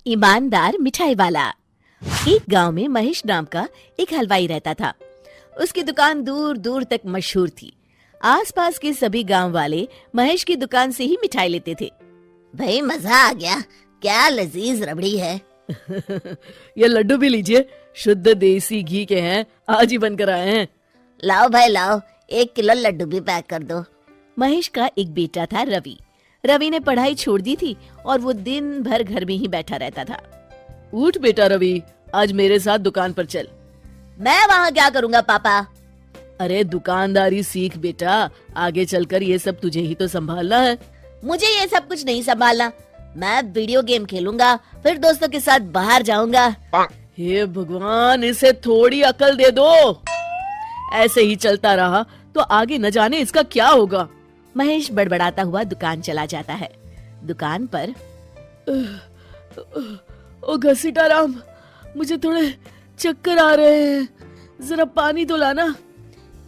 ईमानदार मिठाई वाला। एक गांव में महेश नाम का एक हलवाई रहता था। उसकी दुकान दूर दूर तक मशहूर थी। आसपास के सभी गांव वाले महेश की दुकान से ही मिठाई लेते थे। भाई मजा आ गया, क्या लजीज रबड़ी है। ये लड्डू भी लीजिए, शुद्ध देसी घी के हैं, आज ही बनकर आए हैं। लाओ भाई लाओ, 1 किलो लड्डू भी पैक कर दो। महेश का एक बेटा था रवि। रवि ने पढ़ाई छोड़ दी थी और वो दिन भर घर में ही बैठा रहता था। उठ बेटा रवि, आज मेरे साथ दुकान पर चल। मैं वहाँ क्या करूँगा पापा? अरे दुकानदारी सीख बेटा, आगे चलकर ये सब तुझे ही तो संभालना है। मुझे ये सब कुछ नहीं संभालना। मैं वीडियो गेम खेलूंगा, फिर दोस्तों के साथ बाहर जाऊंगा। हे भगवान, इसे थोड़ी अकल दे दो। ऐसे ही चलता रहा तो आगे न जाने इसका क्या होगा। महेश बड़बड़ाता हुआ दुकान चला जाता है। दुकान पर ओ घसीटाराम, मुझे थोड़े चक्कर आ रहे हैं, जरा पानी तो लाना।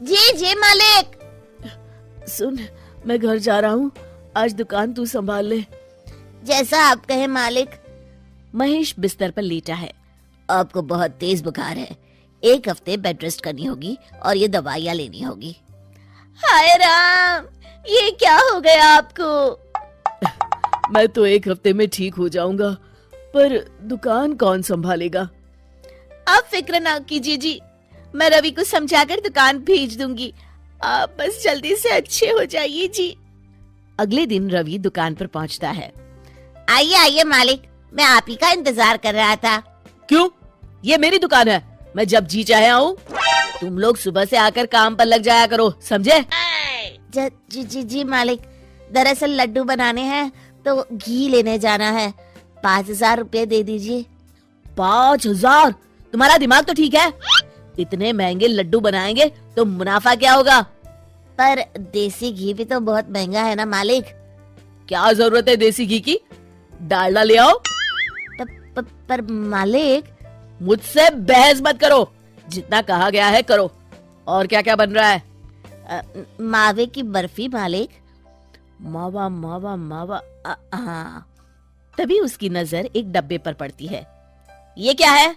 जी जी मालिक। सुन, मैं घर जा रहा हूँ, आज दुकान तू संभाल ले। जैसा आप कहे मालिक। महेश बिस्तर पर लेटा है। आपको बहुत तेज बुखार है, 1 हफ्ते बेड रेस्ट करनी होगी और ये दवाइयाँ लेनी होगी। हाय राम, ये क्या हो गया आपको? मैं तो 1 हफ्ते में ठीक हो जाऊंगा, पर दुकान कौन संभालेगा? आप फिक्र ना कीजिए जी, मैं रवि को समझाकर दुकान भेज दूंगी। आप बस जल्दी से अच्छे हो जाइए जी। अगले दिन रवि दुकान पर पहुंचता है। आइए आइए मालिक, मैं आप ही का इंतजार कर रहा था। क्यों? ये मेरी दुकान है, मैं जब जी चाहे आऊँ। तुम लोग सुबह से आकर काम पर लग जाया करो, समझे? जी जी जी मालिक, दरअसल लड्डू बनाने हैं तो घी लेने जाना है, 5000 रुपए दे दीजिए। 5000? तुम्हारा दिमाग तो ठीक है? इतने महंगे लड्डू बनाएंगे तो मुनाफा क्या होगा? पर देसी घी भी तो बहुत महंगा है ना मालिक। क्या जरूरत है देसी घी की? डालडा ले आओ। पर मालिक। मुझसे बहस मत करो, जितना कहा गया है करो। और क्या क्या बन रहा है? मावे की बर्फी मालिक। मावा मावा मावा, हाँ। तभी उसकी नजर एक डब्बे पर पड़ती है। ये क्या है?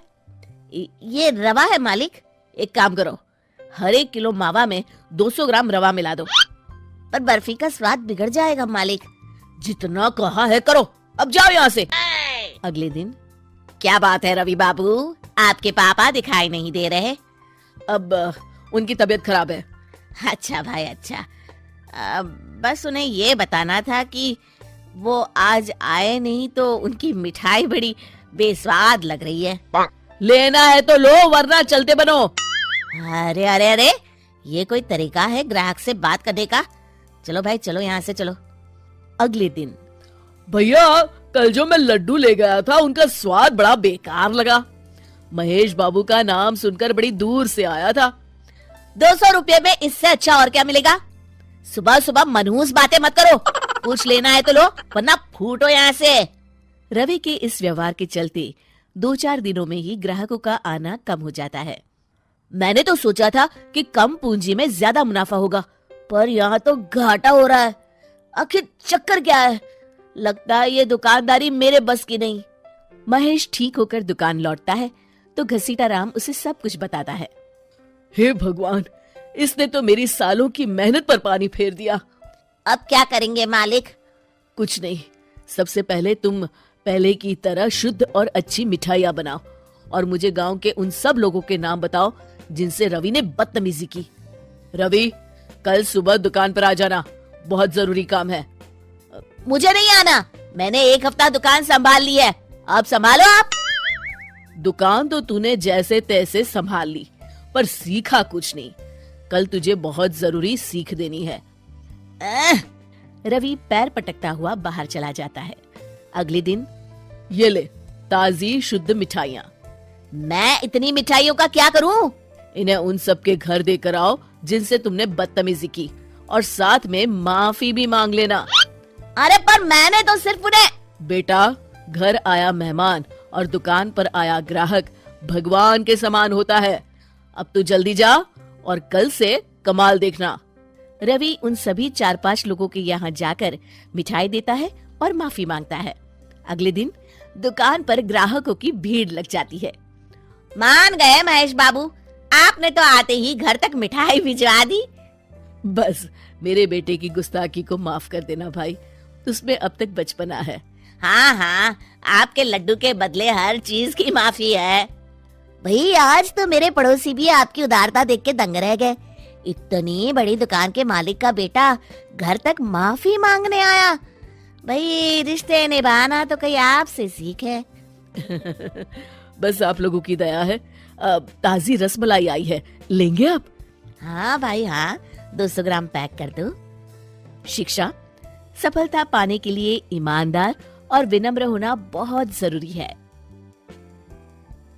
ये रवा है मालिक। एक काम करो, हर 1 किलो मावा में 200 ग्राम रवा मिला दो। पर बर्फी का स्वाद बिगड़ जाएगा मालिक। जितना कहा है करो, अब जाओ यहाँ से। अगले दिन। क्या बात है रवि बाबू, आपके पापा दिखाई नहीं दे रहे? अब उनकी तबीयत खराब है। अच्छा भाई अच्छा। बस उन्हें ये बताना था कि वो आज आए नहीं तो उनकी मिठाई बड़ी बेस्वाद लग रही है। लेना है तो लो, वरना चलते बनो। अरे अरे अरे, ये कोई तरीका है ग्राहक से बात करने का? चलो भाई चलो, यहाँ से चलो। अगले दिन। भैया, कल जो मैं लड्डू ले गया था उनका स्वाद बड़ा बेकार लगा। महेश बाबू का नाम सुनकर बड़ी दूर से आया था। 200 रुपए में इससे अच्छा और क्या मिलेगा? सुबह सुबह मनहूस बातें मत करो। कुछ लेना है तो लो, वरना फूटो यहाँ से। रवि के इस व्यवहार के चलते 2-4 दिनों में ही ग्राहकों का आना कम हो जाता है। मैंने तो सोचा था कि कम पूंजी में ज्यादा मुनाफा होगा, पर यहाँ तो घाटा हो रहा है। आखिर चक्कर क्या है? लगता है ये दुकानदारी मेरे बस की नहीं। महेश ठीक होकर दुकान लौटता है तो घसीटाराम उसे सब कुछ बताता है। हे भगवान, इसने तो मेरी सालों की मेहनत पर पानी फेर दिया। अब क्या करेंगे मालिक? कुछ नहीं, सबसे पहले तुम पहले की तरह शुद्ध और अच्छी मिठाइयाँ बनाओ और मुझे गांव के उन सब लोगों के नाम बताओ जिनसे रवि ने बदतमीजी की। रवि, कल सुबह दुकान पर आ जाना, बहुत जरूरी काम है। मुझे नहीं आना, मैंने 1 हफ्ता दुकान संभाल ली है, अब संभालो आप। दुकान तो तूने जैसे तैसे संभाल ली, पर सीखा कुछ नहीं। कल तुझे बहुत जरूरी सीख देनी है। रवि पैर पटकता हुआ बाहर चला जाता है। अगले दिन। ये ले, ताजी शुद्ध मिठाइयाँ। मैं इतनी मिठाइयों का क्या करूं? इन्हें उन सब के घर देकर आओ जिनसे तुमने बदतमीजी की, और साथ में माफी भी मांग लेना। अरे पर मैंने तो सिर्फ उन्हें। बेटा, घर आया मेहमान और दुकान पर आया ग्राहक भगवान के समान होता है। अब तू जल्दी जा और कल से कमाल देखना। रवि उन सभी 4-5 लोगों के यहाँ जाकर मिठाई देता है और माफी मांगता है। अगले दिन दुकान पर ग्राहकों की भीड़ लग जाती है। मान गए महेश बाबू, आपने तो आते ही घर तक मिठाई भिजवा दी। बस मेरे बेटे की गुस्ताखी को माफ कर देना भाई, उसमें अब तक बचपना है। हाँ हाँ, आपके लड्डू के बदले हर चीज की माफी है। भाई आज तो मेरे पड़ोसी भी आपकी उदारता देख के दंग रह गए। इतनी बड़ी दुकान के मालिक का बेटा घर तक माफी मांगने आया। भाई रिश्ते निभाना तो कहीं आपसे सीखे। बस आप लोगों की दया है। ताजी रसमलाई आई है, लेंगे आप? हाँ भाई हाँ, 200 ग्राम पैक कर दो। शिक्षा, सफलता पाने के लिए ईमानदार और विनम्र होना बहुत जरूरी है।